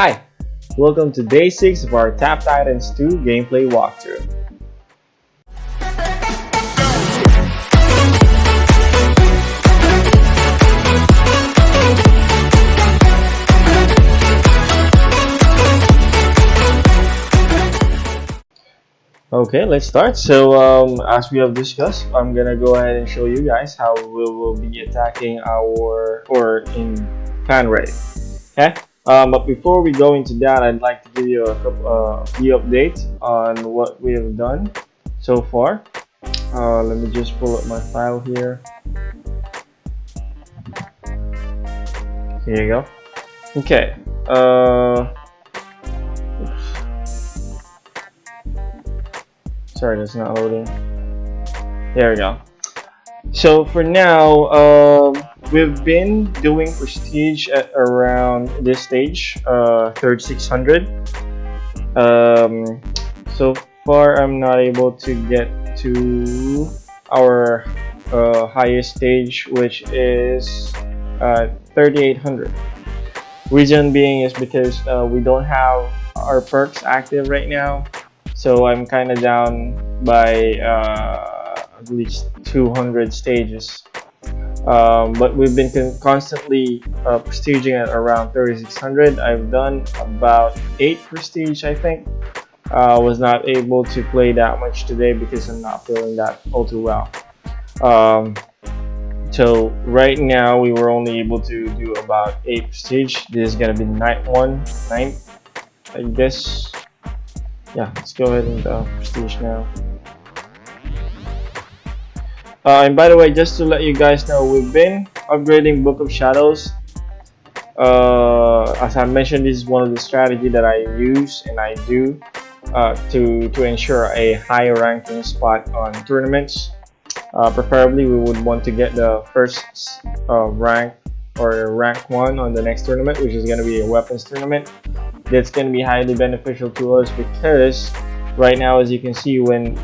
Hi, welcome to day 6 of our Tap Titans 2 gameplay walkthrough. Okay, let's start. So, as we have discussed, I'm gonna go ahead and show you guys how we will be attacking in clan raid. Okay. But before we go into that, I'd like to give you a few updates on what we have done so far. Let me just pull up my file here. Here you go. Okay. Sorry, that's not loading. There we go. So for now, we've been doing prestige at around this stage, 3600. So far, I'm not able to get to our highest stage, which is 3800. Reason being is because we don't have our perks active right now, so I'm kind of down by at least 200 stages. But we've been constantly prestiging at around 3600. I've done about 8 prestige, I think. I was not able to play that much today because I'm not feeling that all too well. So right now we were only able to do about 8 prestige. This is gonna be night 1, I guess. Yeah, let's go ahead and prestige now. And by the way, just to let you guys know, we've been upgrading Book of Shadows. As I mentioned, this is one of the strategy that I use and I do to ensure a high ranking spot on tournaments. Preferably, we would want to get the first rank or rank 1 on the next tournament, which is going to be a weapons tournament. That's going to be highly beneficial to us because right now, as you can see, when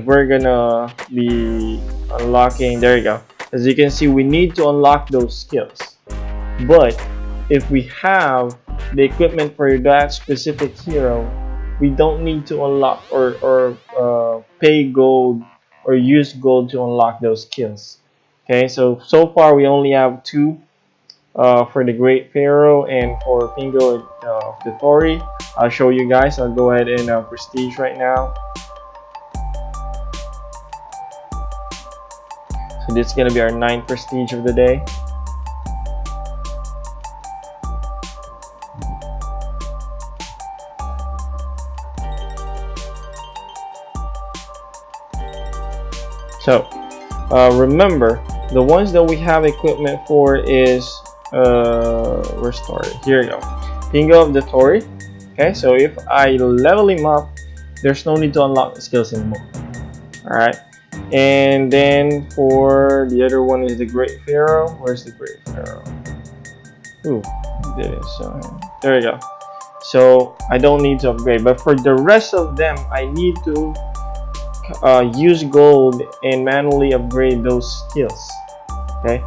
we're gonna be unlocking, there you go, as you can see, we need to unlock those skills, but if we have the equipment for that specific hero, we don't need to unlock or pay gold or use gold to unlock those skills. Okay, so far we only have 2 for the Great Pharaoh and for Pingo of the Tori. I'll show you guys. I'll go ahead and prestige right now. So this is going to be our 9th prestige of the day. So remember, the ones that we have equipment for is where's Tori? Here you go. Pingo of the Tori. Okay, so if I level him up, there's no need to unlock the skills anymore. Alright. And then for the other one is the Great Pharaoh. Where's the Great Pharaoh? Ooh, did it. So there you go. So I don't need to upgrade, but for the rest of them, I need to use gold and manually upgrade those skills. Okay,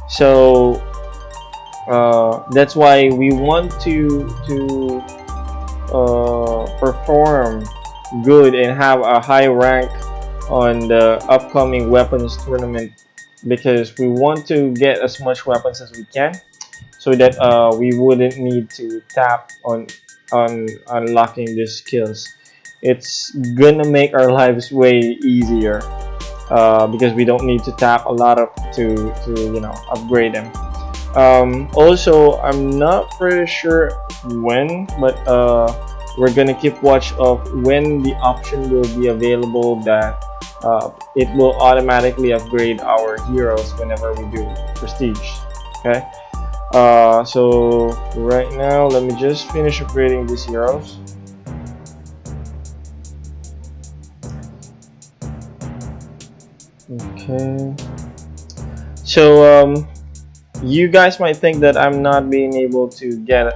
so that's why we want to perform good and have a high rank on the upcoming weapons tournament, because we want to get as much weapons as we can so that we wouldn't need to tap on unlocking these skills. It's gonna make our lives way easier because we don't need to tap a lot of to upgrade them. Also, I'm not pretty sure when, but we're gonna keep watch of when the option will be available that it will automatically upgrade our heroes whenever we do prestige. Okay, so right now let me just finish upgrading these heroes. Okay, so you guys might think that I'm not being able to get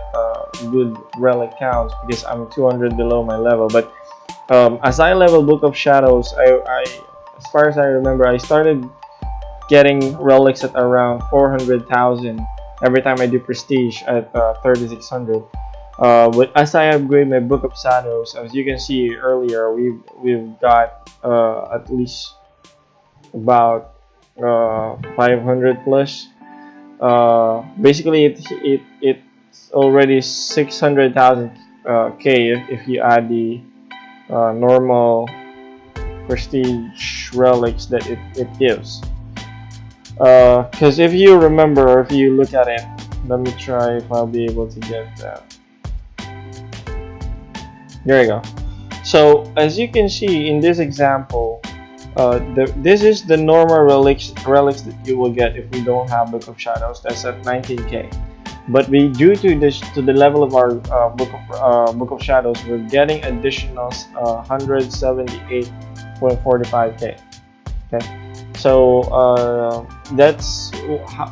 good relic counts because I'm 200 below my level, but as I level Book of Shadows, I as far as I remember, I started getting relics at around 400,000 every time I do prestige at 3600. But as I upgrade my Book of Shadows, as you can see earlier, we've got at least about 500 plus. Basically, it's already 600,000 K if you add the normal prestige relics that it gives. Because if you remember, or if you look at it, let me try if I'll be able to get that. There you go. So as you can see in this example, this is the normal relics that you will get if we don't have Book of Shadows. That's at 19k. But we, due to this, to the level of our Book of Shadows, we're getting additional 178.45k. Okay, so that's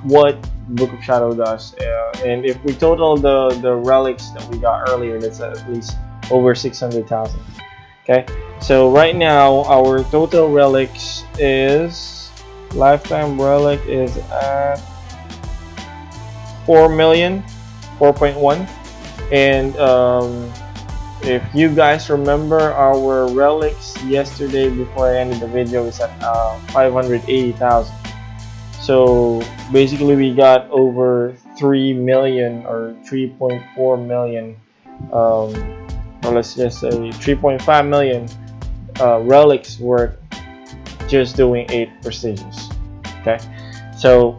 what Book of Shadow does. And if we total the relics that we got earlier, that's at least over 600,000. Okay, so right now our total relics is lifetime relic is at 4 million, 4.1. And if you guys remember, our relics yesterday before I ended the video is at 580,000. So basically we got over 3 million or 3.4 million, or let's just say 3.5 million relics worth just doing 8 prestigious. Okay, so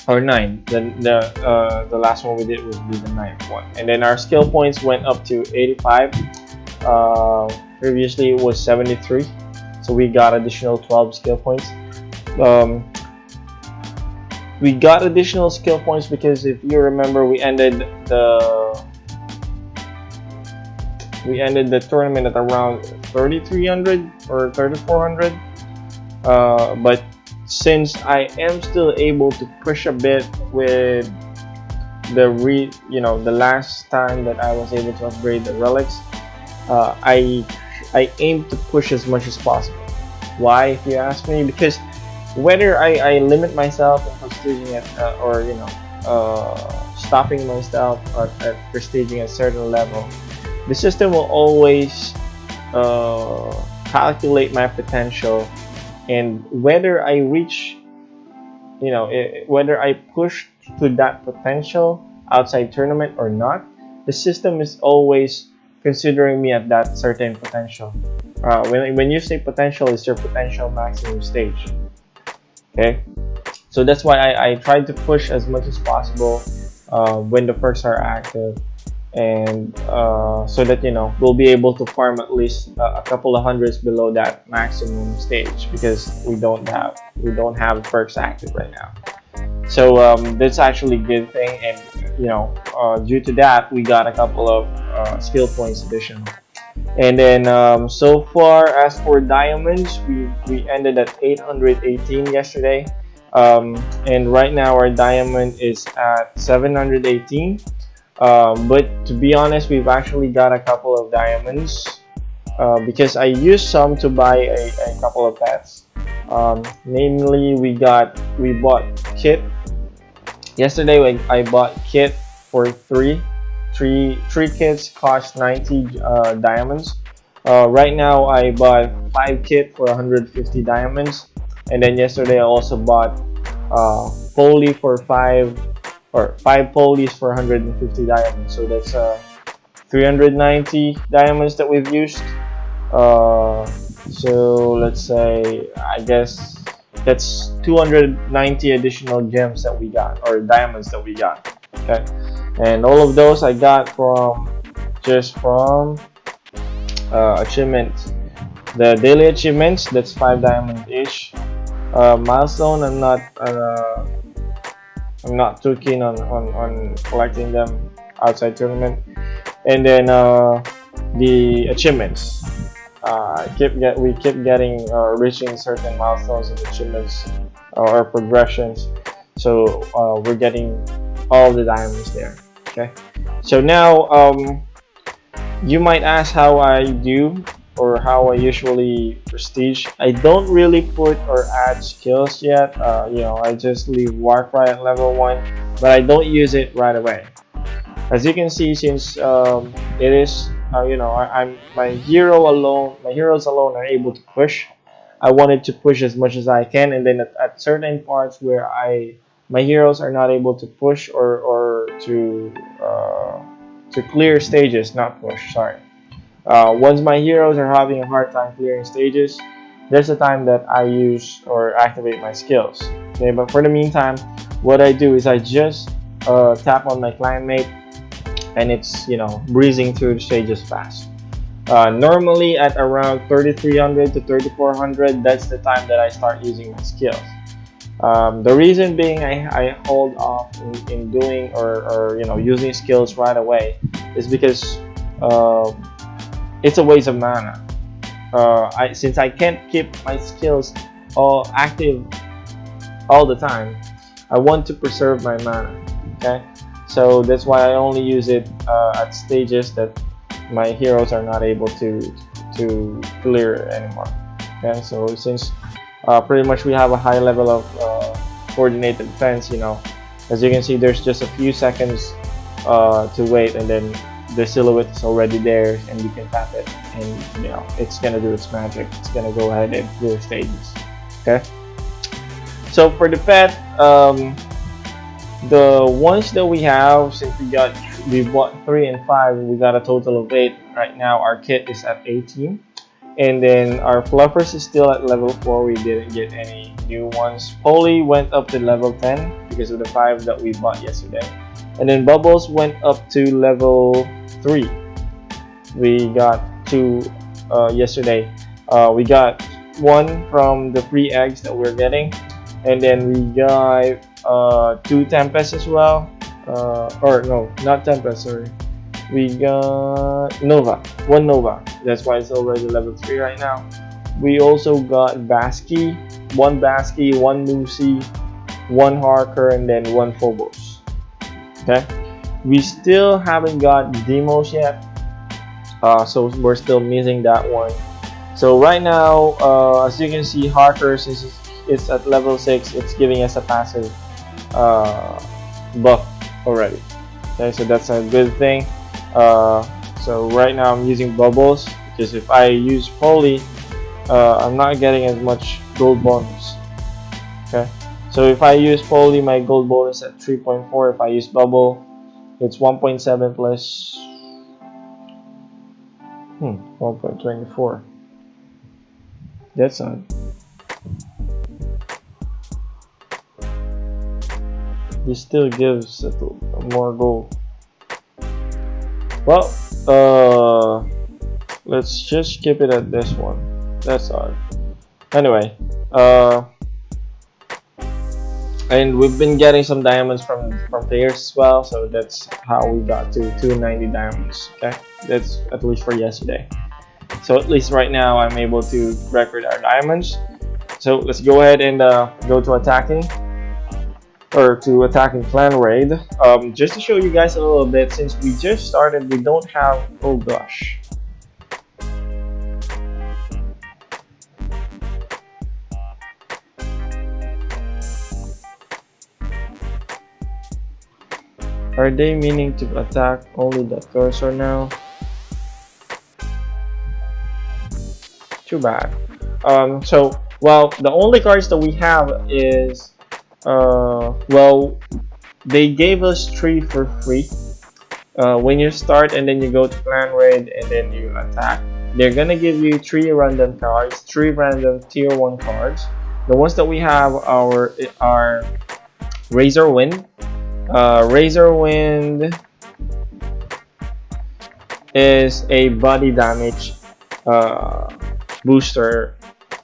or 9. The last one we did would be the 9th one, and then our skill points went up to 85. Previously it was 73, so we got additional 12 skill points. We got additional skill points because if you remember, we ended the tournament at around 3,300 or 3,400. But since I am still able to push a bit with the last time that I was able to upgrade the relics, I aim to push as much as possible. Why, if you ask me? Because whether I limit myself in prestiging at or stopping myself at prestiging a certain level, the system will always calculate my potential, and whether I reach, whether I push to that potential outside tournament or not, the system is always considering me at that certain potential. When you say potential, it's your potential maximum stage. Okay, so that's why I try to push as much as possible when the perks are active, and so that we'll be able to farm at least a couple of hundreds below that maximum stage, because we don't have perks active right now. So that's actually a good thing, and due to that we got a couple of skill points additional. And then so far, as for diamonds, we ended at 818 yesterday, and right now our diamond is at 718. But to be honest, we've actually got a couple of diamonds because I used some to buy a couple of pets. Namely, we bought Kit yesterday. I bought Kit for three kits, cost 90 diamonds. Right now I bought 5 kit for 150 diamonds, and then yesterday I also bought Poly for 5 Polies for 150 diamonds. So that's 390 diamonds that we've used. So let's say, I guess that's 290 additional gems that we got, or diamonds that we got. Okay, and all of those I got from achievements. The daily achievements, that's 5 diamonds each. Milestone, I'm not too keen on collecting them outside tournament. And then the achievements, we keep getting reaching certain milestones and achievements or progressions, so we're getting all the diamonds there. Okay, so now you might ask how I do, or how I usually prestige. I don't really put or add skills yet. I just leave Warcry at level 1, but I don't use it right away. As you can see, since it is I'm my hero alone, my heroes alone are able to push. I wanted to push as much as I can, and then at certain parts where my heroes are not able to push or to clear stages, not push. Sorry. Once my heroes are having a hard time clearing stages, there's a time that I use or activate my skills. Okay, but for the meantime, what I do is I just tap on my clanmate, and it's breezing through the stages fast. Normally at around 3300 to 3400, that's the time that I start using my skills. The reason being I hold off in doing or using skills right away is because it's a waste of mana. Since I can't keep my skills all active all the time, I want to preserve my mana. Okay, so that's why I only use it at stages that my heroes are not able to clear anymore. Okay, so since pretty much we have a high level of coordinated defense, as you can see, there's just a few seconds to wait, and then the silhouette is already there, and you can tap it, and it's gonna do its magic. It's gonna go ahead and clear stages. Okay, so for the pet, the ones that we have, since we bought 3 and 5, we got a total of 8 right now. Our kit is at 18, and then our fluffers is still at level 4. We didn't get any new ones. Polly went up to level 10 because of the 5 that we bought yesterday, and then Bubbles went up to level 3. We got 2 yesterday. We got 1 from the free eggs that we're getting, and then we got 2 Tempest as well. Or no, not Tempest, sorry. We got Nova, 1 Nova. That's why it's already level 3 right now. We also got Basky, 1 Basky, 1 Lucy, 1 Harker, and then 1 Phobos. Okay, we still haven't got Demos yet, so we're still missing that one. So right now, as you can see, Harker's is at level 6. It's giving us a passive buff already. Okay, so that's a good thing. So right now I'm using Bubbles because if I use Polly, I'm not getting as much gold bonus. Okay, so if I use Polly, my gold bonus at 3.4. If I use Bubble, it's 1.7 plus 1.24. That's not. This still gives more gold. Well, let's just keep it at this one. That's odd. Anyway, and we've been getting some diamonds from players as well, so that's how we got to 290 diamonds. Okay, that's at least for yesterday. So at least right now I'm able to record our diamonds. So let's go ahead and go to attacking clan raid. Just to show you guys a little bit, since we just started, we don't have, oh gosh, are they meaning to attack only the cursor now? Too bad. So well, the only cards that we have is well, they gave us 3 for free when you start, and then you go to clan raid and then you attack. They're gonna give you 3 random cards, 3 random tier 1 cards. The ones that we have are Razor Wind. Razor Wind is a body damage booster,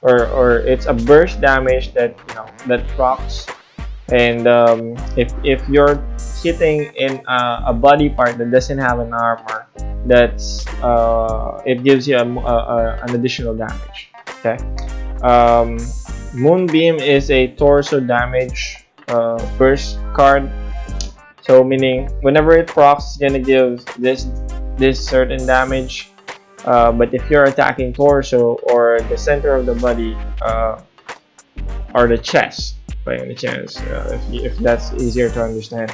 or it's a burst damage that that procs. And if you're hitting in a body part that doesn't have an armor, that's it gives you an additional damage. Okay. Moonbeam is a torso damage burst card. So meaning whenever it procs, it's gonna give this certain damage. But if you're attacking torso or the center of the body or the chest, by any chance, if that's easier to understand,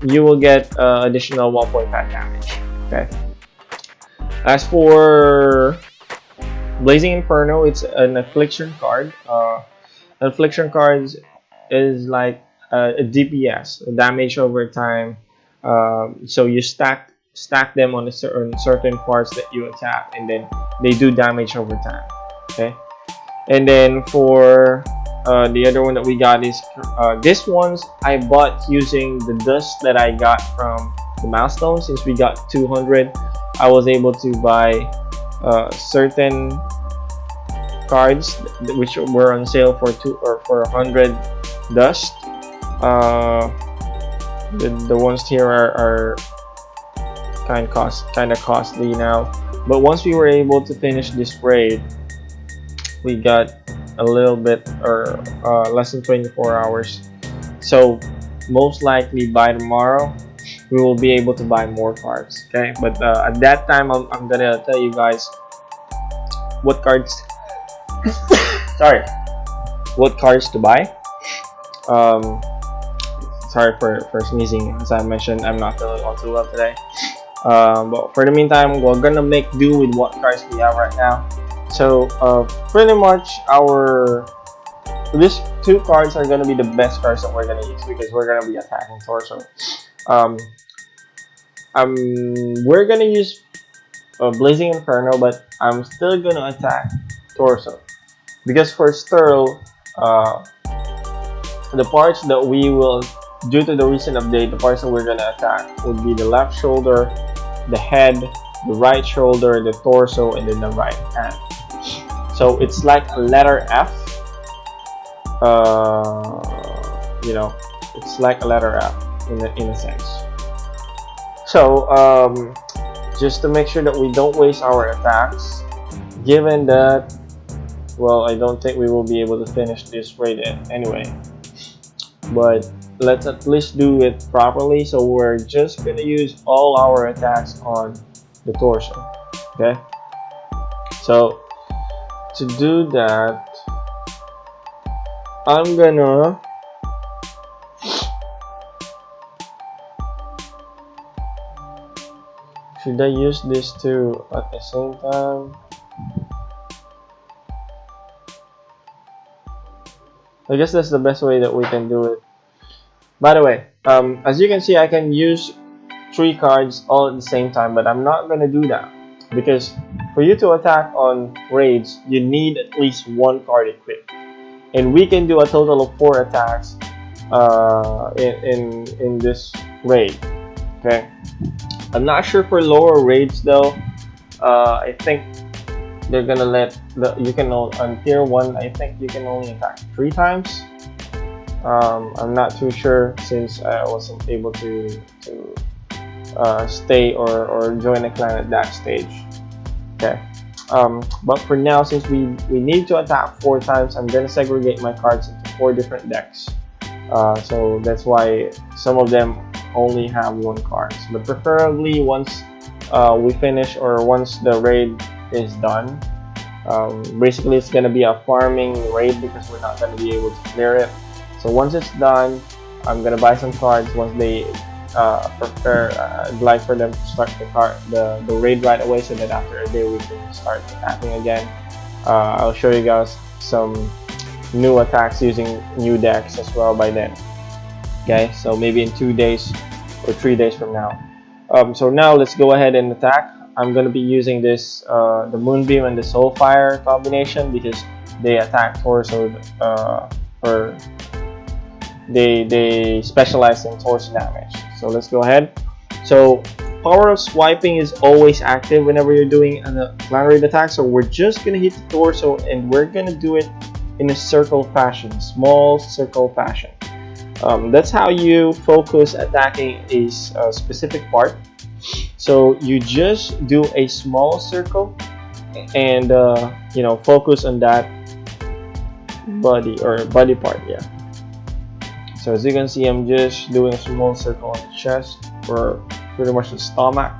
you will get additional 1.5 damage. Okay. As for Blazing Inferno, it's an affliction card. Affliction cards is like a DPS, damage over time. So you stack them on certain parts that you attack, and then they do damage over time. Okay, and then for the other one that we got is this ones I bought using the dust that I got from the milestone. Since we got 200, I was able to buy certain cards which were on sale for 100 dust. Uh, the ones here are kind of costly now, but once we were able to finish this raid, we got a little bit or less than 24 hours. So most likely by tomorrow we will be able to buy more cards. Okay, but at that time I'm gonna tell you guys what cards sorry, what cards to buy. um Sorry for sneezing. As I mentioned, I'm not feeling all too well today. But for the meantime, we're gonna make do with what cards we have right now. So pretty much these two cards are gonna be the best cards that we're gonna use because we're gonna be attacking torso. Um, we're gonna use Blazing Inferno, but I'm still gonna attack torso because for Sterl, the parts that we will, due to the recent update, the parts that we're gonna attack would be the left shoulder, the head, the right shoulder, the torso, and then the right hand. So it's like a letter F. It's like a letter F in a sense. So just to make sure that we don't waste our attacks, given that, well, I don't think we will be able to finish this raid anyway, but let's at least do it properly. So we're just gonna use all our attacks on the torso. Okay, so to do that, I'm gonna should I use these two at the same time? I guess that's the best way that we can do it. By the way, as you can see, I can use 3 cards all at the same time, but I'm not gonna do that because for you to attack on raids, you need at least 1 card equipped, and we can do a total of 4 attacks in this raid. Okay, I'm not sure for lower raids though. I think they're gonna let you can on tier 1. I think you can only attack 3 times. I'm not too sure since I wasn't able to stay or join a clan at that stage. Okay, but for now, since we need to attack 4 times, I'm gonna segregate my cards into 4 different decks. So that's why some of them only have 1 card. But preferably once we finish or once the raid is done, basically it's gonna be a farming raid because we're not gonna be able to clear it. So once it's done, I'm gonna buy some cards. Once they I'd like for them to start the raid right away, so that after a day we can start attacking again. I'll show you guys some new attacks using new decks as well by then. Okay, so maybe in 2 days or 3 days from now. So now let's go ahead and attack. I'm gonna be using this the Moonbeam and the Soulfire combination because they attack torso or they specialize in torso damage. So let's go ahead. So power of swiping is always active whenever you're doing a clan raid attack. So we're just gonna hit the torso and we're gonna do it in a circle fashion, small circle fashion. That's how you focus attacking a specific part. So you just do a small circle and focus on that body part. Yeah. So as you can see, I'm just doing a small circle on the chest or pretty much the stomach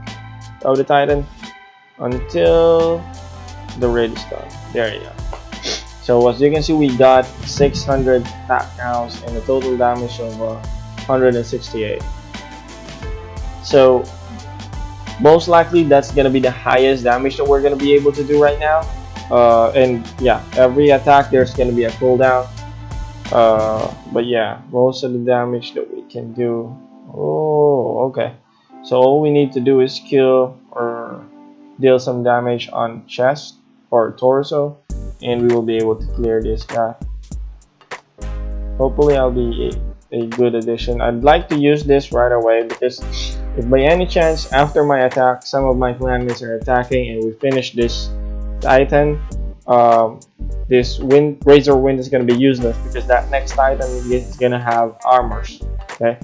of the Titan until the raid is done. There you go. So as you can see, we got 600 attack counts and a total damage of 168. So most likely that's gonna be the highest damage that we're gonna be able to do right now. And yeah, every attack there's gonna be a cooldown. But yeah, most of the damage that we can do. Oh, okay. So all we need to do is kill or deal some damage on chest or torso, and we will be able to clear this guy. Hopefully, I'll be a good addition. I'd like to use this right away because if by any chance after my attack some of my clanmates are attacking and we finish this Titan, this Razor Wind is going to be useless because that next Titan is going to have armors. Okay,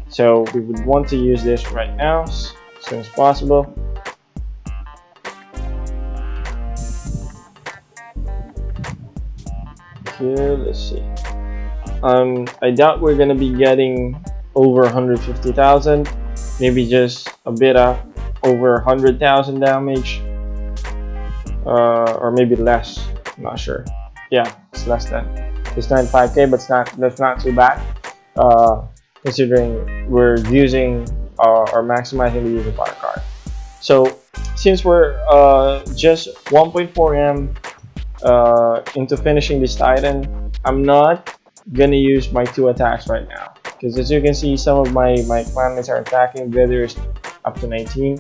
so we would want to use this right now as soon as possible. Here, let's see. I doubt we're gonna be getting over 150,000. Maybe just a bit of over 100,000 damage, or maybe less. I'm not sure. Yeah, it's less than. It's 95k, but that's not too bad, considering we're using or maximizing the use of our card. So since we're just 1.4M into finishing this Titan, I'm not gonna use my 2 attacks right now because as you can see, some of my clanmates are attacking. Wither is up to 19,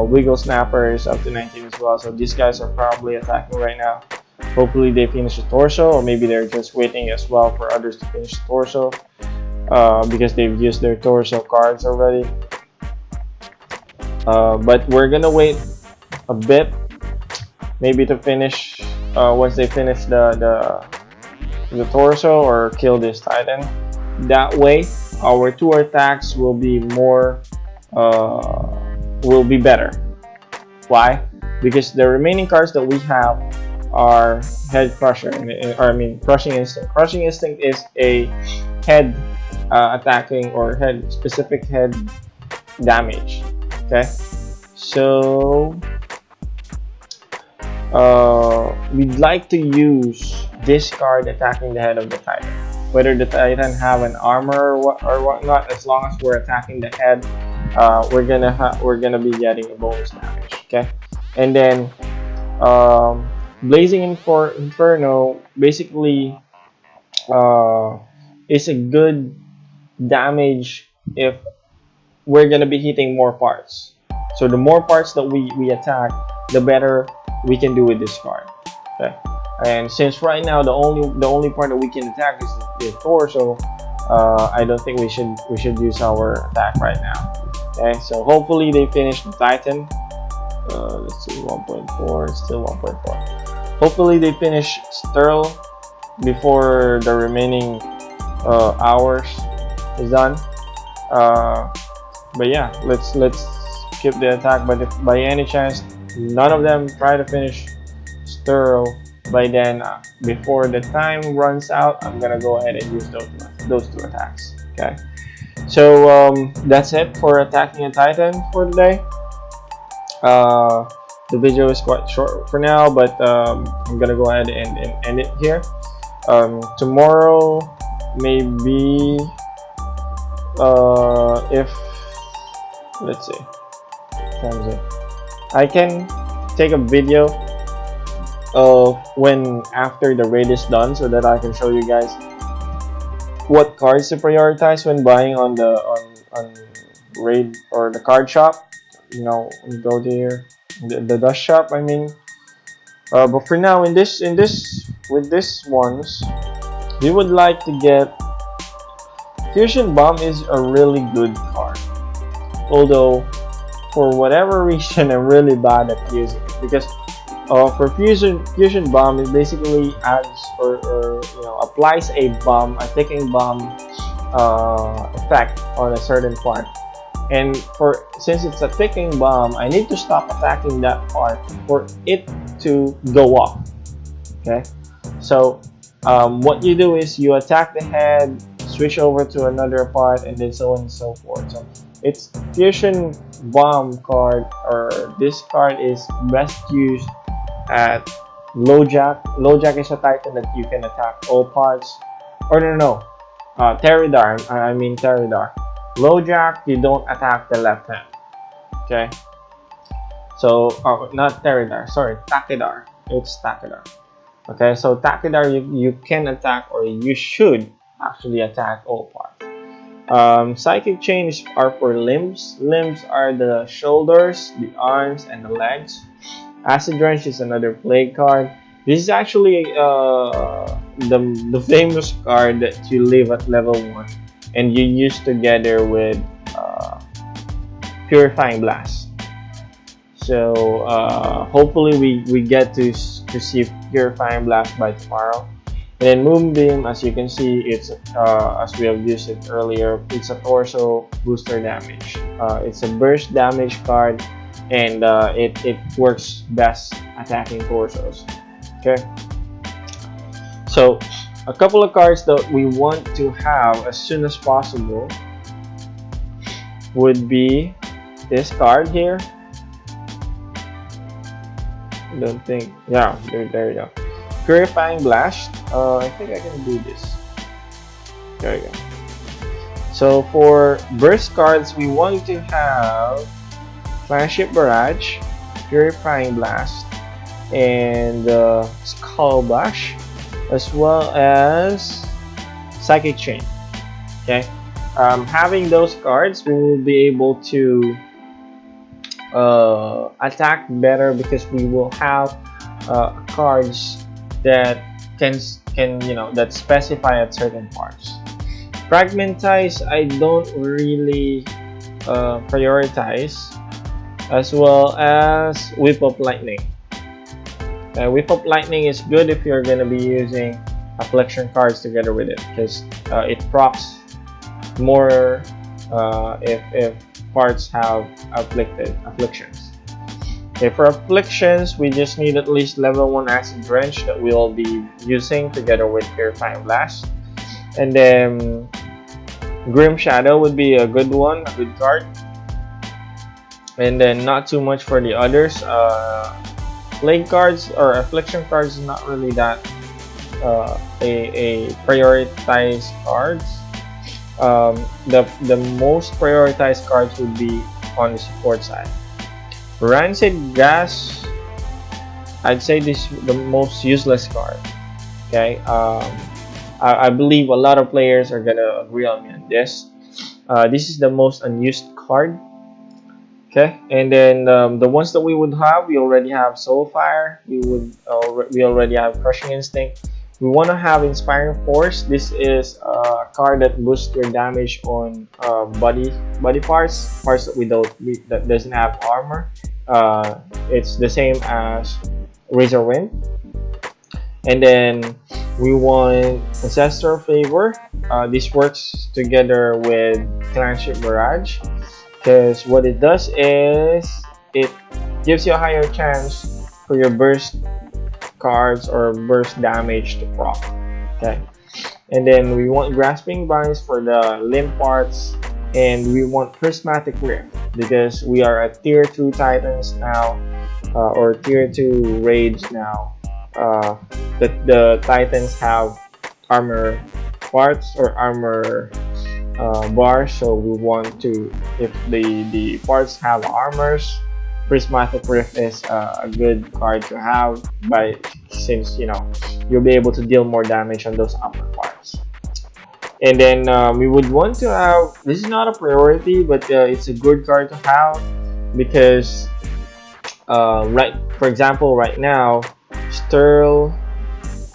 Wiggle Snapper is up to 19 as well, so these guys are probably attacking right now. Hopefully they finish the torso, or maybe they're just waiting as well for others to finish the torso, because they've used their torso cards already. But we're gonna wait a bit, maybe to finish once they finish the torso or kill this Titan. That way our 2 attacks will be more will be better. Why? Because the remaining cards that we have are Head Crusher, or I mean Crushing Instinct. Crushing Instinct is a head attacking or head specific head damage. Okay, so we'd like to use this card attacking the head of the Titan. Whether the Titan have an armor or whatnot, as long as we're attacking the head, we're gonna be getting a bonus damage. Okay, and then Blazing Inferno basically is a good damage if we're gonna be hitting more parts. So the more parts that we attack, the better we can do with this card. Okay, and since right now the only part that we can attack is the torso, I don't think we should use our attack right now. Okay, so hopefully they finish the Titan. Let's see, 1.4, still 1.4. Hopefully they finish Sterl before the remaining hours is done. But yeah, let's keep the attack. But if by any chance none of them try to finish Sterl by then, before the time runs out, I'm gonna go ahead and use those 2 attacks. Okay, so that's it for attacking a Titan for today. The video is quite short for now, but I'm gonna go ahead and end it here. Tomorrow, maybe, if, let's see, time's it. I can take a video of when after the raid is done, so that I can show you guys what cards to prioritize when buying on the on raid or the card shop. You know, we go there, the dust shop, I mean. But for now, with this ones, we would like to get Fusion Bomb. Is a really good card, although for whatever reason I'm really bad at using it, because for Fusion Bomb, it basically adds or applies a ticking bomb effect on a certain part. And since it's a ticking bomb, I need to stop attacking that part for it to go off. Okay, so what you do is you attack the head, switch over to another part, and then so on and so forth. So it's Fusion Bomb card, or this card is best used at Low Jack. Low Jack is a Titan that you can attack all parts. Or no. Teridar, I mean Teridar. Low jack, you don't attack the left hand. Okay. So, not Teridar, sorry, Takidar. It's Takidar. Okay, so Takidar, you can attack, or you should actually attack all parts. Psychic chains are for limbs. Limbs are the shoulders, the arms, and the legs. Acid Drench is another plague card. This is actually the famous card that you leave at level 1 and you use together with uh, Purifying Blast. So hopefully we get to see Purifying Blast by tomorrow. And then Moonbeam, as you can see, it's as we have used it earlier, it's a torso booster damage. It's a burst damage card, and it works best attacking torsos. Okay, so a couple of cards that we want to have as soon as possible would be this card here. I don't think, yeah, there you go. Purifying Blast. I think I can do this. There you go. So for burst cards, we want to have Flagship Barrage, Purifying Blast, and Skull Bash, as well as Psychic Chain. Okay, having those cards, we will be able to attack better because we will have cards that can that specify at certain parts. Fragmentize, I don't really prioritize, as well as Whip Up Lightning. Whip Up Lightning is good if you're going to be using affliction cards together with it, because it procs more if parts have afflictions. Okay, for afflictions, we just need at least level 1 Acid Drench that we'll be using together with Purifying Blast. And then Grim Shadow would be a good one, a good card. And then not too much for the others. Plague cards or affliction cards is not really that a prioritized cards. The most prioritized cards would be on the support side. Rancid Gas, I'd say this is the most useless card. Okay, I believe a lot of players are gonna agree on me on this. This is the most unused card. Okay, and then the ones that we would have, we already have Soulfire. We already have Crushing Instinct. We want to have Inspiring Force. This is a card that boosts your damage on body parts that doesn't have armor. It's the same as Razor Wind. And then we want Ancestral Favor. This works together with Clanship Barrage, because what it does is it gives you a higher chance for your burst cards or burst damage to proc. Okay, and then we want Grasping Vines for the limb parts, and we want Prismatic Rift because we are at tier 2 Titans now, or tier 2 Raids now. The Titans have armor parts or armor bars, so we want to, if the parts have armors, Prismatic Rift is a good card to have, since you'll be able to deal more damage on those upper parts. And then we would want to have, this is not a priority, but it's a good card to have because for example right now Sturl,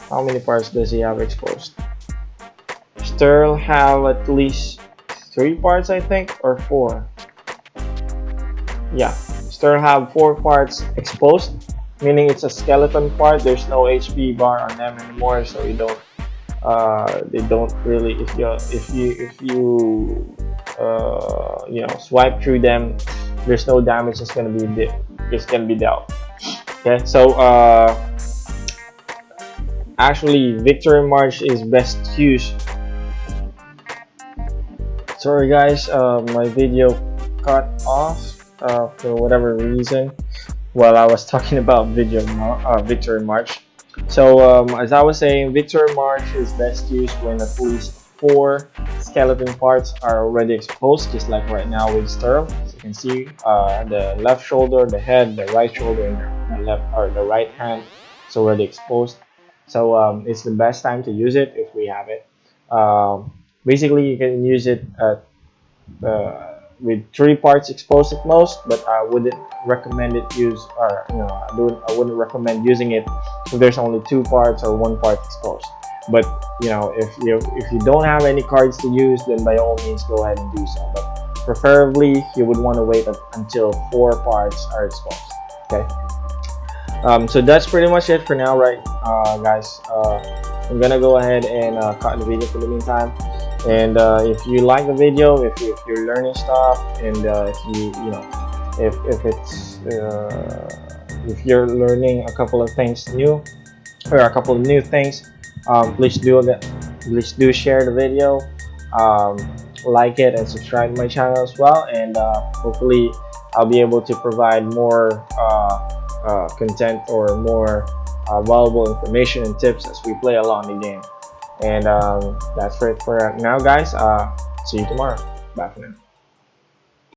how many parts does he have exposed? Sturl have at least 3 parts, I think, or 4. Yeah, Sturl have 4 parts exposed, meaning it's a skeleton part. There's no HP bar on them anymore, so you don't they don't really, if you swipe through them, there's no damage that's gonna be dealt. Okay, so actually Victory March is best used. Sorry guys, my video cut off for whatever reason while I was talking about Victory March. So as I was saying, Victory March is best used when at least 4 skeleton parts are already exposed, just like right now with Sterl. As you can see, the left shoulder, the head, the right shoulder, and the left or the right hand is already exposed. So it's the best time to use it if we have it. Basically, you can use it with 3 parts exposed at most, but I wouldn't recommend it use or I wouldn't recommend using it if there's only 2 parts or 1 part exposed. But if you don't have any cards to use, then by all means go ahead and do so. But preferably you would want to wait until 4 parts are exposed. Okay. So that's pretty much it for now, right, guys? I'm gonna go ahead and cut the video for the meantime. And if you like the video, if you're learning stuff, and if if you're learning a couple of things new or a couple of new things, please do share the video, like it, and subscribe to my channel as well. And hopefully I'll be able to provide more content or more valuable information and tips as we play along the game. And that's it for now, guys. See you tomorrow. Bye for now.